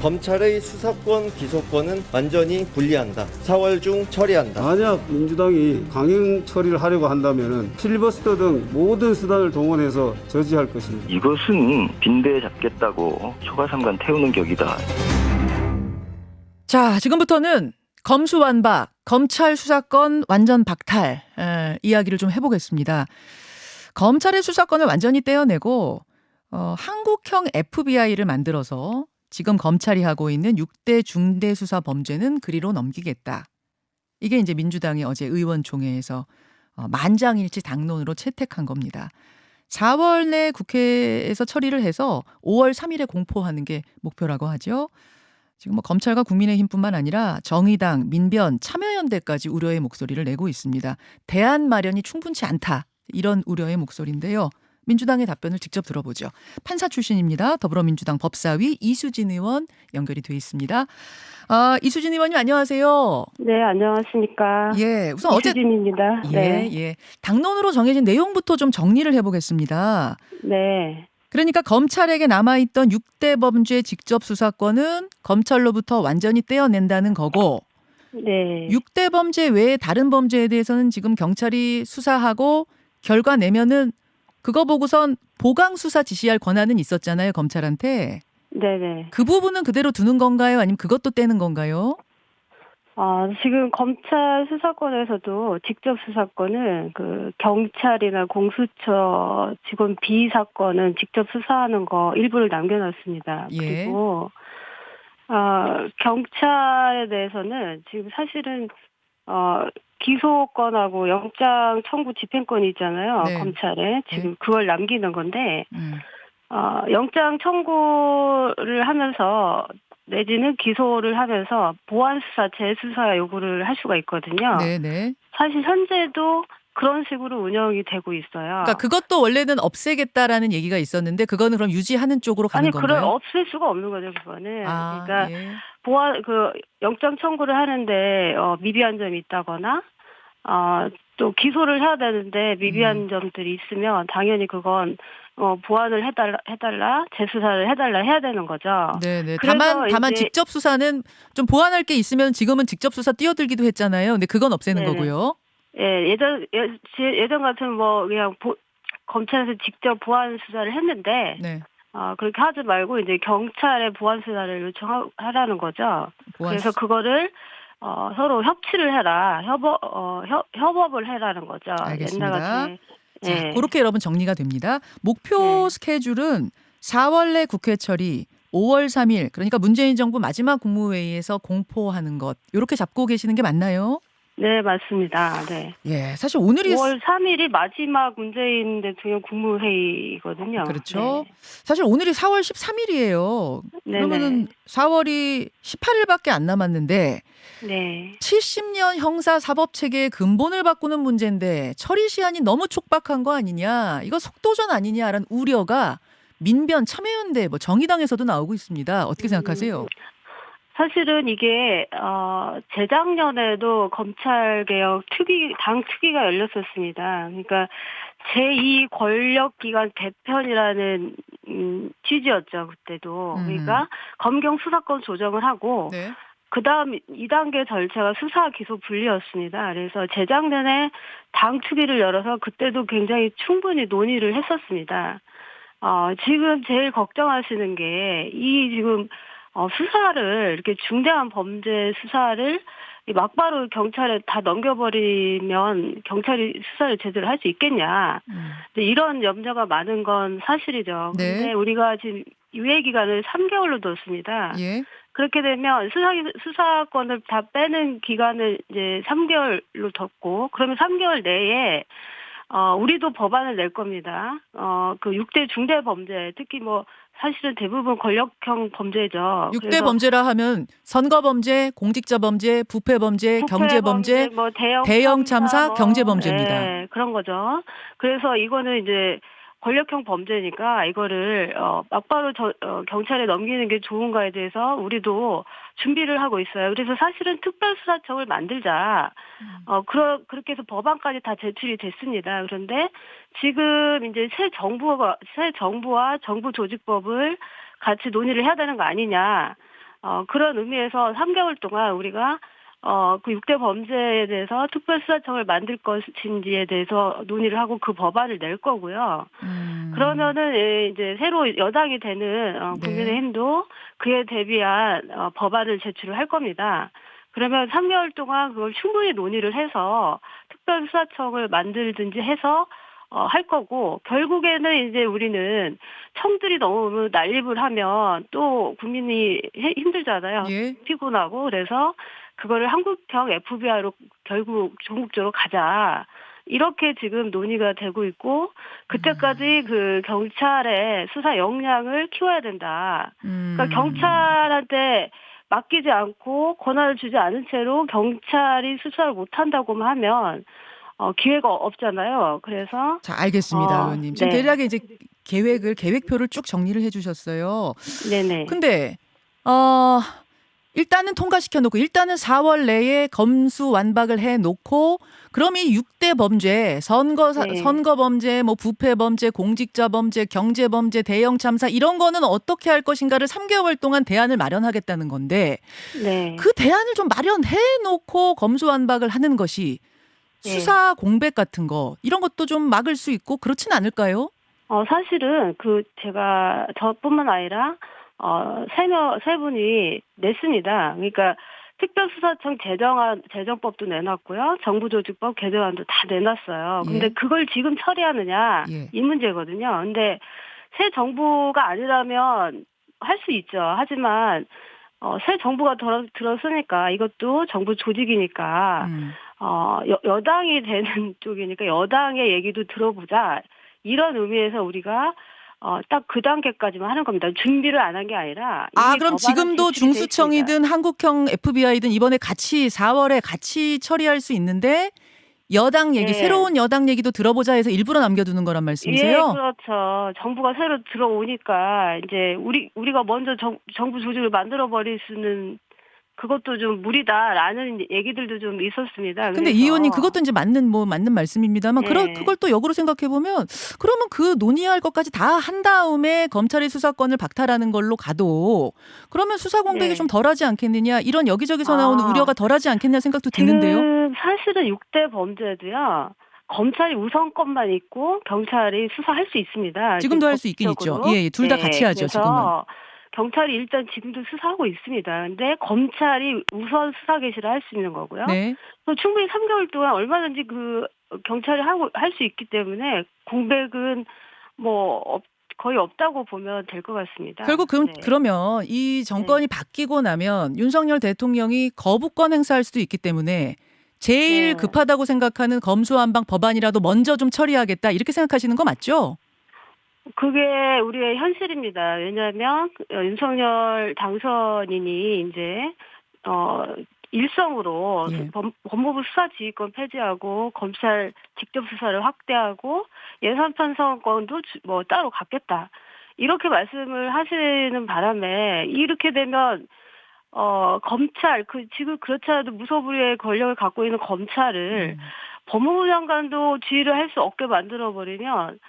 검찰의 수사권, 기소권은 완전히 분리한다. 4월 중 처리한다. 만약 민주당이 강행 처리를 하려고 한다면 필리버스터 등 모든 수단을 동원해서 저지할 것입니다. 이것은 빈대 잡겠다고 초가삼간 태우는 격이다. 자, 지금부터는 검수완박, 검찰 수사권 완전 박탈 이야기를 좀 해보겠습니다. 검찰의 수사권을 완전히 떼어내고 한국형 FBI를 만들어서 지금 검찰이 하고 있는 6대 중대수사 범죄는 그리로 넘기겠다. 이게 이제 민주당이 어제 의원총회에서 만장일치 당론으로 채택한 겁니다. 4월 내 국회에서 처리를 해서 5월 3일에 공포하는 게 목표라고 하죠. 지금 뭐 검찰과 국민의힘뿐만 아니라 정의당, 민변, 참여연대까지 우려의 목소리를 내고 있습니다. 대안 마련이 충분치 않다. 이런 우려의 목소리인데요. 민주당의 답변을 직접 들어보죠. 판사 출신입니다. 더불어민주당 법사위 이수진 의원 연결이 돼 있습니다. 이수진 의원님 안녕하세요. 네, 안녕하십니까. 예, 우선 어제 이수진입니다. 네. 예. 당론으로 정해진 내용부터 좀 정리를 해보겠습니다. 네. 그러니까 검찰에게 남아있던 6대 범죄 직접 수사권은 검찰로부터 완전히 떼어낸다는 거고 네. 6대 범죄 외에 다른 범죄에 대해서는 지금 경찰이 수사하고 결과 내면은 그거 보고선 보강 수사 지시할 권한은 있었잖아요, 검찰한테. 네네. 그 부분은 그대로 두는 건가요? 아니면 그것도 떼는 건가요? 지금 검찰 수사권에서도 직접 수사권은 그 경찰이나 공수처 직원 B 사건은 직접 수사하는 거 일부를 남겨놨습니다. 예. 그리고 경찰에 대해서는 지금 사실은 기소권하고 영장 청구 집행권이 있잖아요. 네. 검찰에 지금 그걸 남기는 건데 영장 청구를 하면서 내지는 기소를 하면서 보완 수사, 재수사 요구를 할 수가 있거든요. 네네. 사실 현재도 그런 식으로 운영이 되고 있어요. 그러니까 그것도 원래는 없애겠다라는 얘기가 있었는데 그거는 그럼 유지하는 쪽으로 가는 건가요? 그걸 없앨 수가 없는 거죠, 그거는. 그러니까 예. 보완 영장 청구를 하는데 미비한 점이 있다거나 또 기소를 해야 되는데 미비한 점들이 있으면 당연히 그건 보완을 해달라, 재수사를 해달라 해야 되는 거죠. 네네. 그래서 다만 이제 직접 수사는 좀 보완할 게 있으면 지금은 직접 수사 뛰어들기도 했잖아요. 근데 그건 없애는 네네. 거고요. 예, 예전 같으면 뭐 그냥 검찰에서 직접 보완 수사를 했는데 네. 그렇게 하지 말고 이제 경찰에 보완 수사를 요청하라는 거죠. 그래서 그거를 서로 협치를 해라, 협업을 해라는 거죠. 알겠습니다. 옛날 같은. 자, 예. 그렇게 여러분 정리가 됩니다. 목표 네. 스케줄은 4월 내 국회 처리, 5월 3일 그러니까 문재인 정부 마지막 국무회의에서 공포하는 것 이렇게 잡고 계시는 게 맞나요? 네, 맞습니다. 네. 예, 사실 오늘이 5월 3일이 마지막 문재인 대통령 국무회의거든요. 그렇죠. 네. 사실 오늘이 4월 13일이에요. 그러면은 4월이 18일밖에 안 남았는데 네. 70년 형사 사법 체계의 근본을 바꾸는 문제인데 처리 시한이 너무 촉박한 거 아니냐? 이거 속도전 아니냐라는 우려가 민변, 참여연대, 뭐 정의당에서도 나오고 있습니다. 어떻게 생각하세요? 사실은 이게 재작년에도 검찰개혁 당 특위가 열렸었습니다. 그러니까 제2 권력기관 개편이라는 취지였죠, 그때도. 그러니까 검경 수사권 조정을 하고 네. 그다음 2단계 절차가 수사 기소 분리였습니다. 그래서 재작년에 당 특위를 열어서 그때도 굉장히 충분히 논의를 했었습니다. 지금 제일 걱정하시는 게 이 지금 수사를 이렇게 중대한 범죄 수사를 막바로 경찰에 다 넘겨버리면 경찰이 수사를 제대로 할 수 있겠냐. 이런 염려가 많은 건 사실이죠. 네. 근데 우리가 지금 유예 기간을 3개월로 뒀습니다. 예. 그렇게 되면 수사권을 다 빼는 기간을 이제 3개월로 뒀고 그러면 3개월 내에 우리도 법안을 낼 겁니다. 그 6대 중대 범죄, 특히 뭐 사실은 대부분 권력형 범죄죠. 6대 범죄라 하면 선거 범죄, 공직자 범죄, 부패 범죄, 경제 범죄, 뭐 대형 참사, 뭐, 경제 범죄입니다. 네, 그런 거죠. 그래서 이거는 이제 권력형 범죄니까 이거를 막바로 경찰에 넘기는 게 좋은가에 대해서 우리도 준비를 하고 있어요. 그래서 사실은 특별수사청을 만들자. 그렇게 해서 법안까지 다 제출이 됐습니다. 그런데 지금 이제 새 정부와 정부 조직법을 같이 논의를 해야 되는 거 아니냐. 그런 의미에서 3개월 동안 우리가 그 6대 범죄에 대해서 특별수사청을 만들 것인지에 대해서 논의를 하고 그 법안을 낼 거고요. 그러면은 이제 새로 여당이 되는 국민의힘도 그에 대비한 법안을 제출을 할 겁니다. 그러면 3개월 동안 그걸 충분히 논의를 해서 특별수사청을 만들든지 해서 할 거고, 결국에는 이제 우리는 청들이 너무 난립을 하면 또 국민이 힘들잖아요. 예. 피곤하고. 그래서 그거를 한국형 FBI로 결국 전국적으로 가자. 이렇게 지금 논의가 되고 있고, 그때까지 그 경찰의 수사 역량을 키워야 된다. 그러니까 경찰한테 맡기지 않고 권한을 주지 않은 채로 경찰이 수사를 못한다고만 하면 기회가 없잖아요. 그래서 자, 알겠습니다, 의원님. 지금 네. 대략의 이제 계획표를 쭉 정리를 해주셨어요. 네네. 근데 일단은 통과시켜 놓고 일단은 4월 내에 검수완박을 해 놓고 그럼 이 6대 범죄, 선거 범죄, 뭐 부패 범죄, 공직자 범죄, 경제 범죄, 대형 참사 이런 거는 어떻게 할 것인가를 3개월 동안 대안을 마련하겠다는 건데 네. 그 대안을 좀 마련해 놓고 검수완박을 하는 것이 수사 공백 같은 거 이런 것도 좀 막을 수 있고 그렇진 않을까요? 사실은 제가 저뿐만 아니라 세 분이 냈습니다. 그러니까 특별수사청 제정법도 내놨고요. 정부조직법 개정안도 다 내놨어요. 근데 예. 그걸 지금 처리하느냐 예. 이 문제거든요. 근데 새 정부가 아니라면 할 수 있죠. 하지만 새 정부가 들었으니까 이것도 정부 조직이니까 여당이 되는 쪽이니까 여당의 얘기도 들어보자. 이런 의미에서 우리가 딱 그 단계까지만 하는 겁니다. 준비를 안 한 게 아니라. 그럼 지금도 중수청이든 한국형 FBI든 이번에 4월에 같이 처리할 수 있는데 여당 얘기, 새로운 여당 얘기도 들어보자 해서 일부러 남겨두는 거란 말씀이세요? 예, 그렇죠. 정부가 새로 들어오니까 이제 우리가 먼저 정부 조직을 만들어 버릴 수는 그것도 좀 무리다라는 얘기들도 좀 있었습니다. 근데 이 의원님 그것도 이제 맞는 말씀입니다만 그걸 또 역으로 생각해 보면 그러면 그 논의할 것까지 다 한 다음에 검찰의 수사권을 박탈하는 걸로 가도 그러면 수사 공백이 좀 덜하지 않겠느냐 이런 여기저기서 나오는 우려가 덜하지 않겠냐 생각도 드는데요. 지금 사실은 6대 범죄도요. 검찰이 우선권만 있고 경찰이 수사할 수 있습니다. 지금도 할 수 있긴 있죠. 예, 둘 다 같이 하죠. 그래서 지금은. 경찰이 일단 지금도 수사하고 있습니다. 근데 검찰이 우선 수사 개시를 할 수 있는 거고요. 네. 충분히 3개월 동안 얼마든지 경찰이 할 수 있기 때문에 공백은 거의 없다고 보면 될 것 같습니다. 결국 그러면 이 정권이 바뀌고 나면 윤석열 대통령이 거부권 행사할 수도 있기 때문에 제일 급하다고 생각하는 검수완박 법안이라도 먼저 좀 처리하겠다 이렇게 생각하시는 거 맞죠? 그게 우리의 현실입니다. 왜냐하면 윤석열 당선인이 이제 일성으로 법무부 수사지휘권 폐지하고 검찰 직접 수사를 확대하고 예산 편성권도 따로 갖겠다. 이렇게 말씀을 하시는 바람에 이렇게 되면 검찰 지금 그렇지 않아도 무소불위의 권력을 갖고 있는 검찰을 법무부 장관도 지휘를 할 수 없게 만들어 버리면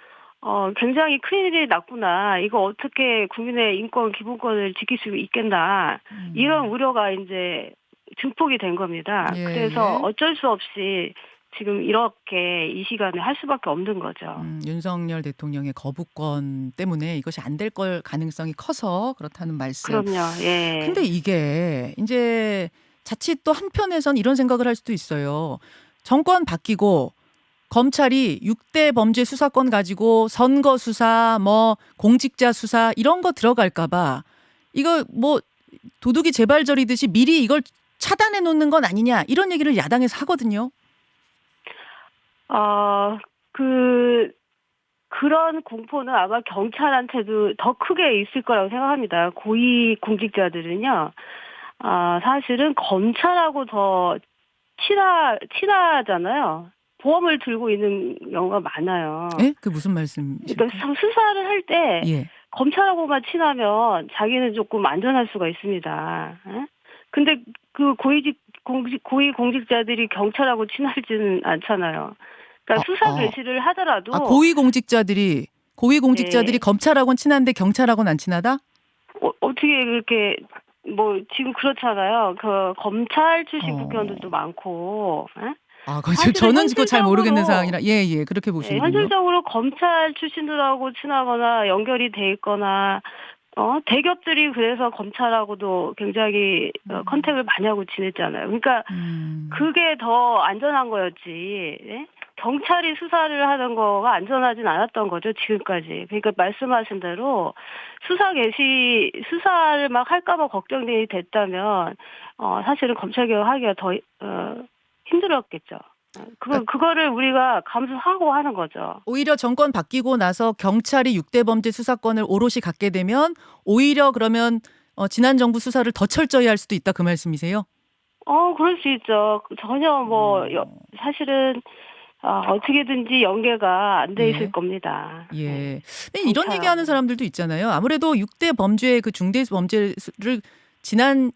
굉장히 큰일이 났구나. 이거 어떻게 국민의 인권, 기본권을 지킬 수 있겠나. 이런 우려가 이제 증폭이 된 겁니다. 그래서 어쩔 수 없이 지금 이렇게 이 시간에 할 수밖에 없는 거죠. 윤석열 대통령의 거부권 때문에 이것이 안 될 걸 가능성이 커서 그렇다는 말씀. 그럼요. 예. 근데 이게 이제 자칫 또 한편에선 이런 생각을 할 수도 있어요. 정권 바뀌고 검찰이 6대 범죄 수사권 가지고 선거 수사, 공직자 수사 이런 거 들어갈까 봐 이거 도둑이 재발절이듯이 미리 이걸 차단해 놓는 건 아니냐 이런 얘기를 야당에서 하거든요. 그런 공포는 아마 경찰한테도 더 크게 있을 거라고 생각합니다. 고위 공직자들은요, 사실은 검찰하고 더 친하잖아요. 보험을 들고 있는 경우가 많아요. 예? 그게 무슨 말씀이실까요? 그러니까 수사를 할 때 예. 검찰하고만 친하면 자기는 조금 안전할 수가 있습니다. 예? 근데 그 고위 공직자들이 경찰하고 친하지는 않잖아요. 그러니까 수사 개시를 하더라도 고위 공직자들이 검찰하고는 친한데 경찰하고는 안 친하다? 어떻게 그렇게 뭐 지금 그렇잖아요. 그 검찰 출신 어. 국회의원들도 많고. 예? 아, 사실은 저는 그거 잘 모르겠는 현실적으로 상황이라 예, 그렇게 예, 보시는군요. 현실적으로 검찰 출신들하고 친하거나 연결이 돼 있거나 대기업들이 그래서 검찰하고도 굉장히 컨택을 많이 하고 지냈잖아요. 그러니까 그게 더 안전한 거였지. 예? 경찰이 수사를 하는 거가 안전하진 않았던 거죠, 지금까지. 그러니까 말씀하신 대로 수사를 막 할까봐 걱정이 됐다면, 사실은 검찰개혁 하기가 더, 힘들었겠죠. 그거를 우리가 감수하고 하는 거죠. 오히려 정권 바뀌고 나서 경찰이 6대 범죄 수사권을 오롯이 갖게 되면 오히려 그러면 지난 정부 수사를 더 철저히 할 수도 있다 그 말씀이세요? 그럴 수 있죠. 전혀 사실은, 어떻게든지 연계가 안 돼 있을 예. 겁니다. 예. 근데 이런 경찰하고. 얘기하는 사람들도 있잖아요. 아무래도 6대 범죄 그 중대 범죄를 지난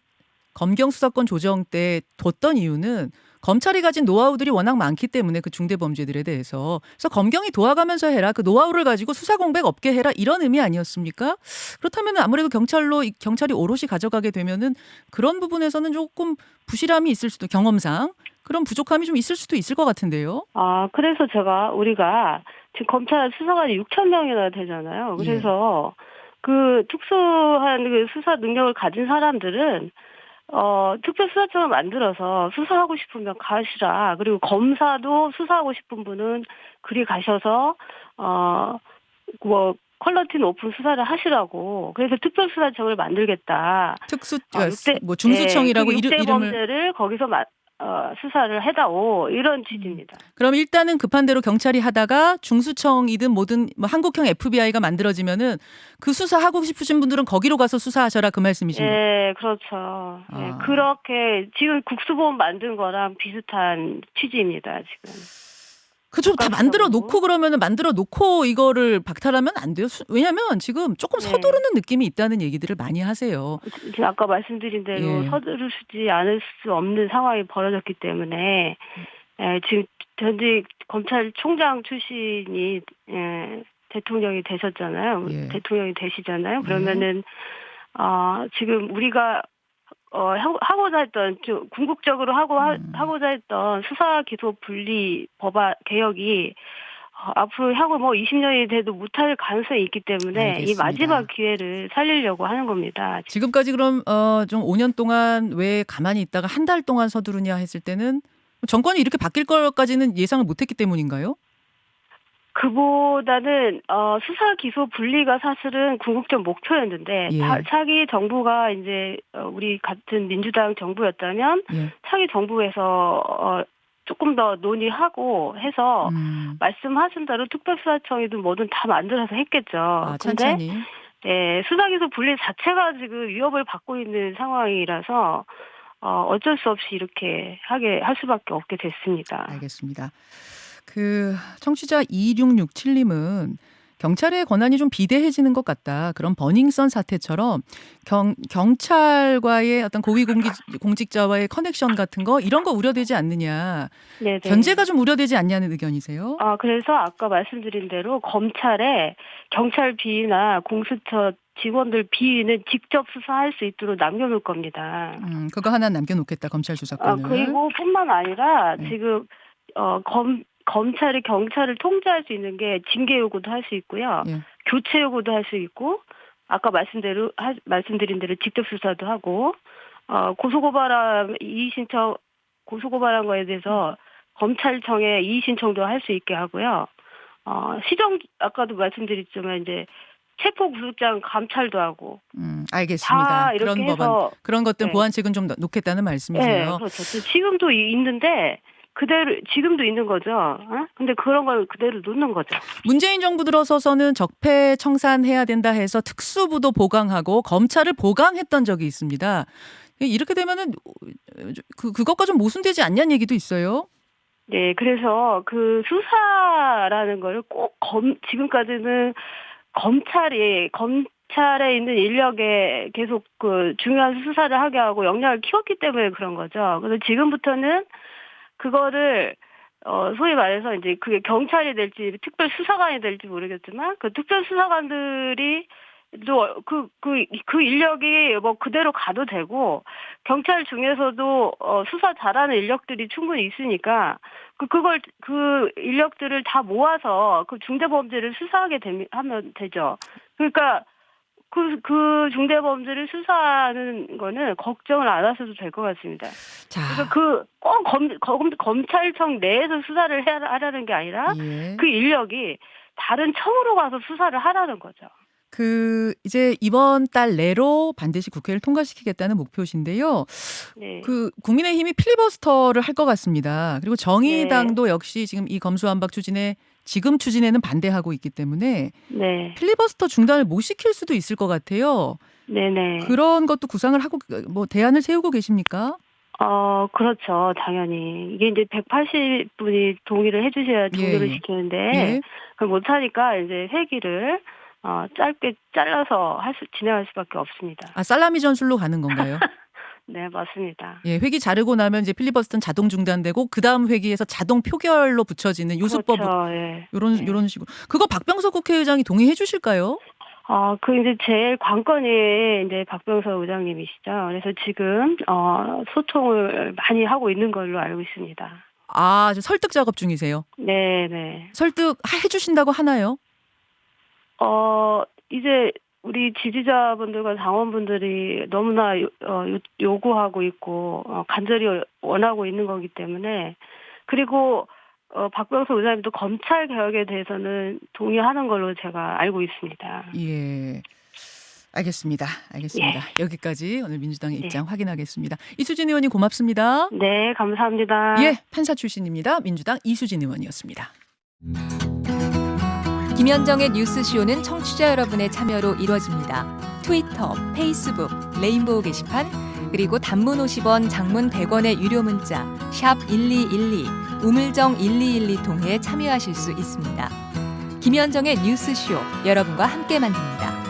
검경 수사권 조정 때 뒀던 이유는 검찰이 가진 노하우들이 워낙 많기 때문에 그 중대 범죄들에 대해서 그래서 검경이 도와가면서 해라 그 노하우를 가지고 수사 공백 없게 해라 이런 의미 아니었습니까? 그렇다면 아무래도 경찰이 오롯이 가져가게 되면은 그런 부분에서는 조금 부실함이 있을 수도 경험상 그런 부족함이 좀 있을 수도 있을 것 같은데요. 그래서 우리가 지금 검찰 수사관이 6천 명이나 되잖아요. 그래서 그 특수한 그 수사 능력을 가진 사람들은 특별수사청을 만들어서 수사하고 싶으면 가시라. 그리고 검사도 수사하고 싶은 분은 그리 가셔서, 퀄리티 높은 수사를 하시라고. 그래서 특별수사청을 만들겠다. 뭐 중수청이라고 그 6대 이름을 범죄를 거기서 수사를 해다오. 이런 취지입니다. 그럼 일단은 급한 대로 경찰이 하다가 중수청이든 뭐든 뭐 한국형 FBI가 만들어지면은 그 수사하고 싶으신 분들은 거기로 가서 수사하셔라 그 말씀이신 거예요. 네, 그렇죠. 예, 그렇게 지금 국수보험 만든 거랑 비슷한 취지입니다, 지금. 그죠. 다 만들어 놓고 그러면은 만들어 놓고 이거를 박탈하면 안 돼요. 왜냐면 지금 조금 서두르는 느낌이 있다는 얘기들을 많이 하세요. 지금 아까 말씀드린 대로 서두르지 않을 수 없는 상황이 벌어졌기 때문에 지금 전직 검찰총장 출신이 대통령이 되셨잖아요. 대통령이 되시잖아요. 그러면은 지금 우리가 하고자 했던 궁극적으로 하고자 했던 수사 기소 분리 법안 개혁이 앞으로 향후 20년이 돼도 못할 가능성이 있기 때문에 알겠습니다. 이 마지막 기회를 살리려고 하는 겁니다. 지금까지 그럼 좀 5년 동안 왜 가만히 있다가 한 달 동안 서두르냐 했을 때는 정권이 이렇게 바뀔 것까지는 예상을 못했기 때문인가요? 그보다는 수사 기소 분리가 사실은 궁극적 목표였는데 차기 정부가 이제 우리 같은 민주당 정부였다면 차기 정부에서 조금 더 논의하고 해서 말씀하신 대로 특별수사청이든 뭐든 다 만들어서 했겠죠. 천천히. 근데 수사 기소 분리 자체가 지금 위협을 받고 있는 상황이라서 어쩔 수 없이 이렇게 할 수밖에 없게 됐습니다. 알겠습니다. 그 청취자 2667님은 경찰의 권한이 좀 비대해지는 것 같다. 그런 버닝썬 사태처럼 경찰과의 어떤 고위공직자와의 커넥션 같은 거 이런 거 우려되지 않느냐. 네네. 견제가 좀 우려되지 않냐는 의견이세요? 그래서 아까 말씀드린 대로 경찰 비위나 공수처 직원들 비위는 직접 수사할 수 있도록 남겨놓을 겁니다. 그거 하나 남겨놓겠다. 검찰 수사권을. 그리고 뿐만 아니라 지금 검찰이 경찰을 통제할 수 있는 게 징계 요구도 할 수 있고요. 교체 요구도 할 수 있고 아까 말씀드린 대로 직접 수사도 하고 고소고발한 거에 대해서 검찰청에 이의 신청도 할 수 있게 하고요. 아까도 말씀드렸지만 이제 체포 구속장 감찰도 하고. 알겠습니다. 그런 것들 보완책은 좀 놓겠다는 말씀이세요. 네, 그렇죠. 지금도 있는데 지금도 있는 거죠. 근데 그런 걸 그대로 놓는 거죠. 문재인 정부 들어서서는 적폐 청산해야 된다 해서 특수부도 보강하고 검찰을 보강했던 적이 있습니다. 이렇게 되면은 그것과 좀 모순되지 않냐는 얘기도 있어요. 네, 그래서 그 수사라는 걸 꼭 지금까지는 검찰에 있는 인력에 계속 그 중요한 수사를 하게 하고 역량을 키웠기 때문에 그런 거죠. 그래서 지금부터는 그거를 소위 말해서 이제 그게 경찰이 될지 특별수사관이 될지 모르겠지만 그 특별수사관들이 그 인력이 뭐 그대로 가도 되고, 경찰 중에서도 수사 잘하는 인력들이 충분히 있으니까, 그 인력들을 다 모아서 그 중대범죄를 수사하게 하면 되죠. 그러니까, 그 중대범죄를 수사하는 거는 걱정을 안 하셔도 될 것 같습니다. 자, 그래서 꼭 검찰청 내에서 수사를 하라는 게 아니라, 예. 그 인력이 다른 청으로 가서 수사를 하라는 거죠. 이제 이번 달 내로 반드시 국회를 통과시키겠다는 목표신데요. 네. 국민의힘이 필리버스터를 할 것 같습니다. 그리고 정의당도 역시 지금 이 검수완박 지금 추진에는 반대하고 있기 때문에 네. 필리버스터 중단을 못 시킬 수도 있을 것 같아요. 네네. 그런 것도 구상을 하고 뭐 대안을 세우고 계십니까? 그렇죠. 당연히. 이게 이제 180분이 동의를 해주셔야 종료를 예. 시키는데, 예. 그걸 못하니까 이제 회기를 짧게 잘라서 진행할 수밖에 없습니다. 살라미 전술로 가는 건가요? 네, 맞습니다. 예, 회기 자르고 나면 이제 필리버스터는 자동 중단되고 그 다음 회기에서 자동 표결로 붙여지는 요수법 그렇죠. 예. 요런 식으로. 그거 박병석 국회의장이 동의해 주실까요? 이제 제일 관건이 이제 박병석 의장님이시죠. 그래서 지금 소통을 많이 하고 있는 걸로 알고 있습니다. 저 설득 작업 중이세요? 네. 설득 해주신다고 하나요? 이제 우리 지지자분들과 당원분들이 너무나 요구하고 있고 간절히 원하고 있는 거기 때문에, 그리고 박병석 의장님도 검찰 개혁에 대해서는 동의하는 걸로 제가 알고 있습니다. 예. 알겠습니다. 예. 여기까지 오늘 민주당의 입장 확인하겠습니다. 이수진 의원님 고맙습니다. 네, 감사합니다. 예, 판사 출신입니다. 민주당 이수진 의원이었습니다. 김현정의 뉴스쇼는 청취자 여러분의 참여로 이루어집니다. 트위터, 페이스북, 레인보우 게시판, 그리고 단문 50원, 장문 100원의 유료 문자 샵 1212, 우물정 1212 통해 참여하실 수 있습니다. 김현정의 뉴스쇼, 여러분과 함께 만듭니다.